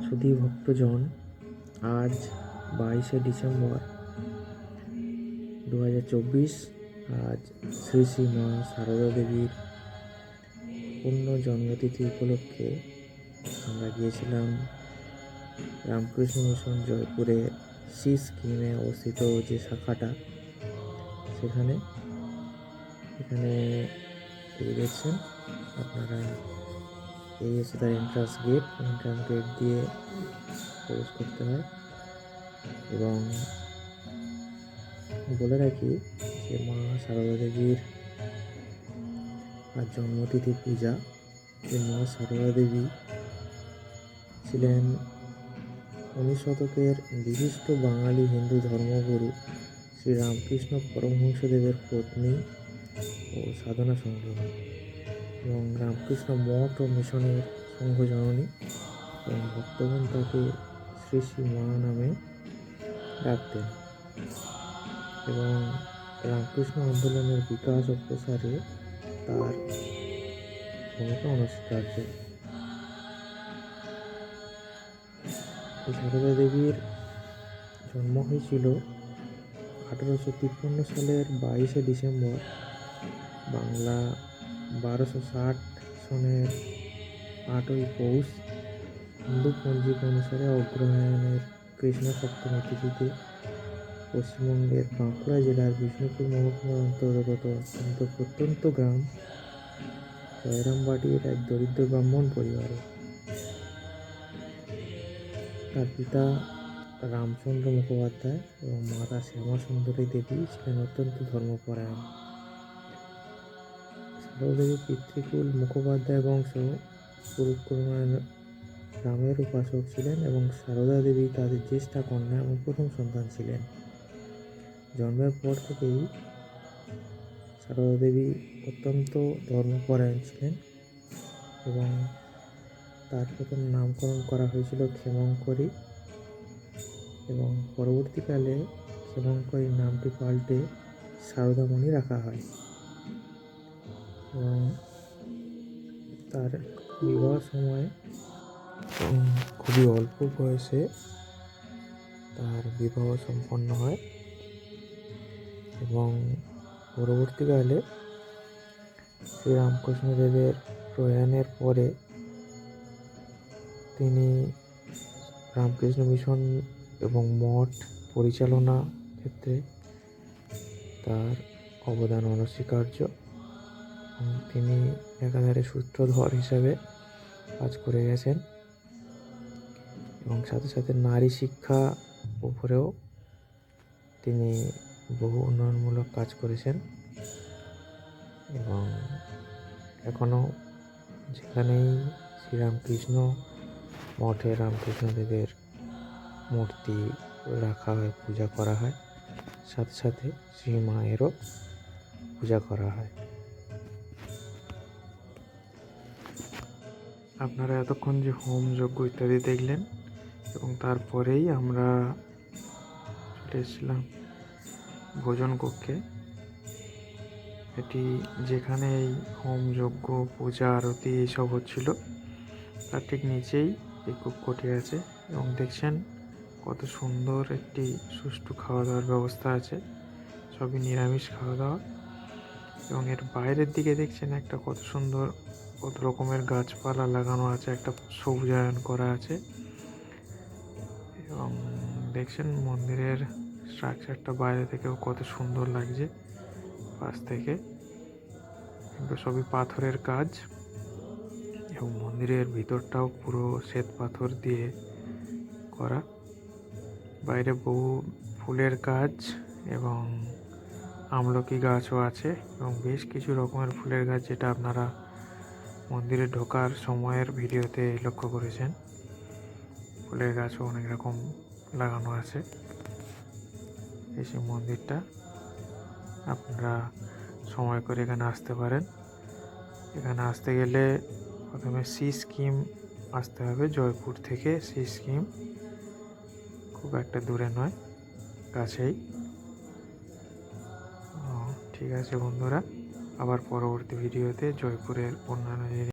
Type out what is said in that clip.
সুধী ভক্তজন, আজ 22শে ডিসেম্বর 2024, আজ শ্রী শ্রী মা সারদা দেবীর পূর্ণ জন্মতিথি উপলক্ষে আমরা গিয়েছিলাম রামকৃষ্ণ মিশন জয়পুরে সি স্কিমে অবস্থিত যে শাখাটা, এখানে এই দেখছেন আপনারা, এই হচ্ছে তার এন্ট্রান্স গেট দিয়ে প্রবেশ করতে হয়। এবং বলে রাখি যে মা সারদা দেবীর আর জন্মতিথি পূজা, যে মা সারদা দেবী ছিলেন 19 শতকের বিশিষ্ট বাঙালি হিন্দু ধর্মগুরু শ্রী রামকৃষ্ণ পরমহংসদেবের পত্নী ও সাধনা সংগ্রামী, এবং রামকৃষ্ণ মঠ ও মিশনের সংঘ জননী, এবং ভক্তগণ তাকে শ্রী শ্রী মা নামে ডাকতেন। এবং রামকৃষ্ণ আন্দোলনের বিকাশ ও প্রসারে তার ভূমিকা অনস্বীকার্য। এই সারদা দেবীর জন্ম হয়েছিল 1853 সালের 22শে ডিসেম্বর, বাংলা 1260 সনের 8ই পৌষ, হিন্দু পঞ্জিক অনুসারে অগ্রহায়ণের কৃষ্ণ সপ্তমী তিথিতে পশ্চিমবঙ্গের বাঁকুড়া জেলার বিষ্ণুপুর মহকুমার অন্তর্গত প্রত্যন্ত গ্রাম জয়রামবাটির এক দরিদ্র ব্রাহ্মণ পরিবারে। তার পিতা রামচন্দ্র মুখোপাধ্যায় এবং মাতা শ্যামা সুন্দরী দেবী ছিলেন অত্যন্ত ধর্মপরায়ণ। সারদা দেবী পিতৃকুল মুখোপাধ্যায় বংশ পুরুক্রমে রামের উপাসক ছিলেন, এবং সারদা দেবী তাদের জ্যেষ্ঠা কন্যা এবং প্রথম সন্তান ছিলেন। জন্মের পর থেকেই সারদা দেবী অত্যন্ত ধর্মপরায়ণ ছিলেন, এবং তার প্রথম নামকরণ করা হয়েছিল ক্ষেমঙ্করী, এবং পরবর্তীকালে ক্ষেমঙ্করী নামটি পাল্টে সারদামণি রাখা হয়। এবং তার বিবাহ সময় খুবই অল্প বয়সে তার বিবাহ সম্পন্ন হয়, এবং পরবর্তীকালে শ্রীরামকৃষ্ণদেবের প্রয়াণের পরে তিনি রামকৃষ্ণ মিশন এবং মঠ পরিচালনা ক্ষেত্রে তার অবদান অনস্বীকার্য, এবং তিনি একাধারে সূত্রধর হিসাবে কাজ করে গেছেন, এবং সাথে সাথে নারী শিক্ষা উপরেও তিনি বহু উন্নয়নমূলক কাজ করেছেন। এবং এখনও যেখানেই শ্রীরামকৃষ্ণ মঠে রামকৃষ্ণদেবের মূর্তি রাখা হয়, পূজা করা হয়, সাথে সাথে শ্রী মায়েরও পূজা করা হয়। আপনারা এতক্ষণ যে হোম যজ্ঞ ইত্যাদি দেখলেন, এবং তারপরেই আমরা চলে এসেছিলাম ভোজন কক্ষে। এটি যেখানে এই হোম যজ্ঞ পূজা আরতি এইসব হচ্ছিল, তার ঠিক নিচেই এই কক্ষটি আছে, এবং দেখছেন কত সুন্দর একটি সুষ্ঠু খাওয়া দাওয়ার ব্যবস্থা আছে, সবই নিরামিষ খাওয়া দাওয়া। এবং এর বাইরের দিকে দেখছেন একটা কত সুন্দর, কত রকমের গাছপালা লাগানো আছে, একটা সবুজায়ন করা আছে। এবং দেখছেন মন্দিরের স্ট্রাকচারটা বাইরে থেকেও কত সুন্দর লাগছে, পাশ থেকে এগুলো সবই পাথরের কাজ, এবং মন্দিরের ভিতরটাও পুরো শ্বেত পাথর দিয়ে করা। বাইরে বহু ফুলের কাজ এবং আমলকি গাছও আছে, এবং বেশ কিছু রকমের ফুলের গাছ, যেটা আপনারা মন্দিরে ঢোকার সময়ের ভিডিওতে লক্ষ্য করেছেন। ফুলের গাছও অনেক রকম লাগানো আছে। এই সেই মন্দিরটা, আপনারা সময় করে এখানে আসতে পারেন। এখানে আসতে গেলে প্রথমে সি স্কিম আসতে হবে, জয়পুর থেকে সি স্কিম, খুব একটা দূরে নয়, কাছেই। ঠিক আছে বন্ধুরা, আবার পরবর্তী ভিডিওতে জয়পুরের অন্যান্য